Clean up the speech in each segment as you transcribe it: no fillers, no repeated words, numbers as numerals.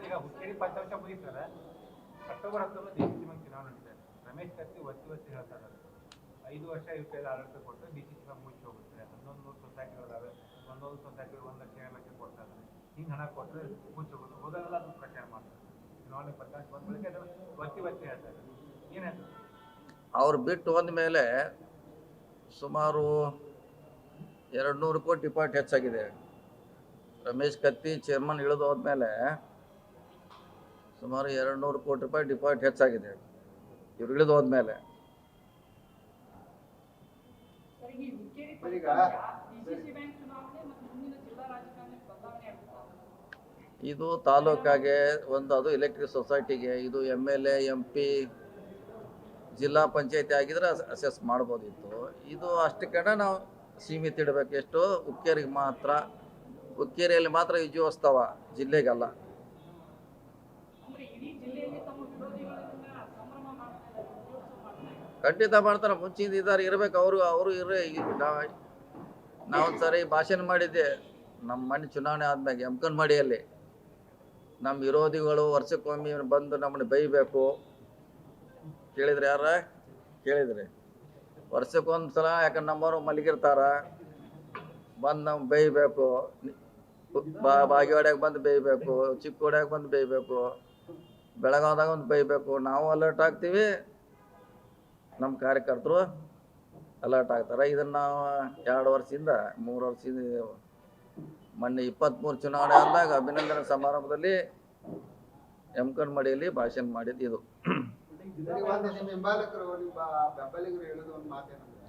ಈಗ ಹುಕ್ಕೇರಿ ಫಲಿತಾಂಶ ಮುಗಿತಾರೆ. October 19 DCC bank ಚುನಾವಣೆ ನಡೀತಾರೆ. ರಮೇಶ್ ಕತ್ತಿ ಒತ್ತಿ ಹೇಳ್ತಾ ಇದ್ದಾರೆ 5 ವರ್ಷ ಯುಪಿಎಲ್ ಆಡಳಿತ ಕೊಟ್ಟು ಡಿಸಿಸಿ ಬ್ಯಾಂಕ್ ಮುಚ್ಚಿ ಹೋಗುತ್ತೆ. 11 ಸೊಸೈಟಿಗಳಿದಾವೆ, ಒಂದೊಂದು ಸೊಸೈಟಿ 1 ಲಕ್ಷ 2 ಲಕ್ಷ ಕೊಡ್ತಾ ಇದ್ದಾರೆ. ಹಿಂಗೆ ಹಣ ಕೊಟ್ಟರೆ ಮುಚ್ಚಿ ಹೋಗುತ್ತೆ. ಹೋದಲ್ಲ ಅದು ಪ್ರಚಾರ ಮಾಡ್ತಾರೆ. ಚುನಾವಣೆ ಫಲಿತಾಂಶ ಬಂದ ಬಳಿಕ ಅದು ಒತ್ತಿ ಹೇಳ್ತಾರೆ. ಏನು ಹೇಳ್ತಾರೆ? ಅವ್ರು ಬಿಟ್ಟು ಹೋದ್ಮೇಲೆ ಸುಮಾರು 200 ಕೋಟಿ ಡಿಪಾಸಿಟ್ ಹೆಚ್ಚಾಗಿದೆ. ರಮೇಶ್ ಕತ್ತಿ ಚೇರ್ಮನ್ ಇಳಿದು ಹೋದ್ಮೇಲೆ ಸುಮಾರು 200 ಕೋಟಿ ರೂಪಾಯಿ ಡಿಪಾಸಿಟ್ ಹೆಚ್ಚಾಗಿದೆ ಇವ್ರು ಇಳಿದು ಹೋದ್ಮೇಲೆ. ಇದು ತಾಲೂಕಾಗೆ ಒಂದು, ಅದು ಎಲೆಕ್ಟ್ರಿಕ್ ಸೊಸೈಟಿಗೆ, ಇದು MLA MP ಜಿಲ್ಲಾ ಪಂಚಾಯತಿ ಆಗಿದ್ರೆ ಅಸೆಸ್ ಮಾಡ್ಬೋದಿತ್ತು. ಇದು ಅಷ್ಟಕ್ಕೇ ನಾವು ಸೀಮಿತ ಇಡಬೇಕು. ಎಷ್ಟು ಹುಕ್ಕೇರಿಗೆ ಮಾತ್ರ, ಹುಕ್ಕೇರಿಯಲ್ಲಿ ಮಾತ್ರ ವಿಜಯೋತ್ಸವ, ಜಿಲ್ಲೆಗಲ್ಲ. ಖಂಡಿತ ಮಾಡ್ತಾರೆ. ಮುಂಚಿಂದ ಇದ್ದಾರೆ, ಇರ್ಬೇಕು ಅವರು ಇರೇ. ನಾವೊಂದು ಸಾರಿ ಭಾಷಣ ಮಾಡಿದ್ದೆ ನಮ್ಮ ಮನೆ ಚುನಾವಣೆ ಆದ್ಮೇಲೆ ಎಮ್ಕನ್ಮಡಿಯಲ್ಲಿ. ನಮ್ಮ ವಿರೋಧಿಗಳು ವರ್ಷಕ್ಕೊಮ್ಮೆ ಬಂದು ನಮ್ಮನ್ನು ಬೈಬೇಕು. ಕೇಳಿದ್ರೆ ಯಾರ ಕೇಳಿದ್ರಿ? ವರ್ಷಕ್ಕೊಂದು ಸಲ, ಯಾಕಂದ್ರೆ ನಮ್ಮವರು ಮಲಗಿರ್ತಾರ, ಬಂದು ನಾವು ಬೈಬೇಕು. ಬಾಗೇವಾಡ್ಯಾಗ ಬಂದು ಬೈಬೇಕು, ಚಿಕ್ಕೋಡ್ಯಾಗ ಬಂದು ಬೈಬೇಕು, ಬೆಳಗಾವ್ದಾಗ ಒಂದು ಬೈಬೇಕು. ನಾವು ಅಲರ್ಟ್ ಆಗ್ತೀವಿ, ನಮ್ಮ ಕಾರ್ಯಕರ್ತರು ಅಲರ್ಟ್ ಆಗ್ತಾರೆ. ಇದನ್ನು ನಾವು 2 ವರ್ಷದಿಂದ 3 ವರ್ಷದಿಂದ, ಮೊನ್ನೆ 23 ಚುನಾವಣೆ ಆದಾಗ ಅಭಿನಂದನಾ ಸಮಾರಂಭದಲ್ಲಿ ಎಮ್ಕನ್ಮಡಿಯಲ್ಲಿ ಭಾಷಣ ಮಾಡಿದ್ದು ಇದು. ಬೆಂಬಲಿಗರು ಹೇಳೋದು ಒಂದು ಮಾತೇನಂದ್ರೆ,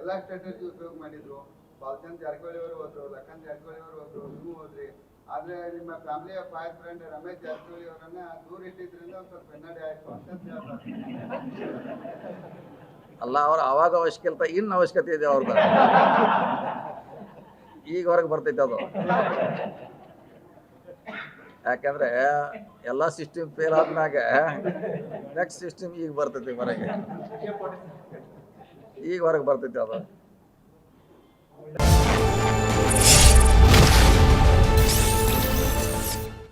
ಎಲ್ಲ ಸ್ಟ್ರಾಟಜಿ ಉಪಯೋಗ ಮಾಡಿದ್ರು. ಬಾಲಚಂದ್ರ ಜಾರಕಿಹೊಳಿ ಅವರು ಹೋದ್ರು, ಲಖನ್ ಜಾರಕಿಹೊಳಿ ಅವರು ಹೋದ್ರು, ನೀವು ಹೋದ್ರಿ. ಆದ್ರೆ ನಿಮ್ಮ ಫ್ಯಾಮಿಲಿಯ ಫೈರ್ ಫ್ರೆಂಡ್ ರಮೇಶ್ ಜಾರಕಿಹೊಳಿ ಅವರನ್ನ ದೂರ ಇಟ್ಟಿದ್ರಿಂದ ಒಂದು ಸ್ವಲ್ಪ ಹಿನ್ನಡೆ ಆಯ್ತು ಅಂತ ಹೇಳ್ತಾರೆ. ಅಲ್ಲ, ಅವ್ರು ಅವಾಗ ಅವಶ್ಯಕತೆ, ಇನ್ನು ಅವಶ್ಯಕತೆ ಇದೆ ಅವ್ರದ್ದು. ಈಗ ಹೊರಗೆ ಬರ್ತೈತೆ ಅದು. ಯಾಕಂದ್ರೆ ಎಲ್ಲ ಸಿಸ್ಟಮ್ ಫೇಲ್ ಆದ್ಮ್ಯಾಗ ನೆಕ್ಸ್ಟ್ ಸಿಸ್ಟಮ್ ಈಗ ಬರ್ತೈತಿ ಹೊರಗೆ, ಈಗ ಹೊರಗೆ ಬರ್ತೈತಿ ಅದು.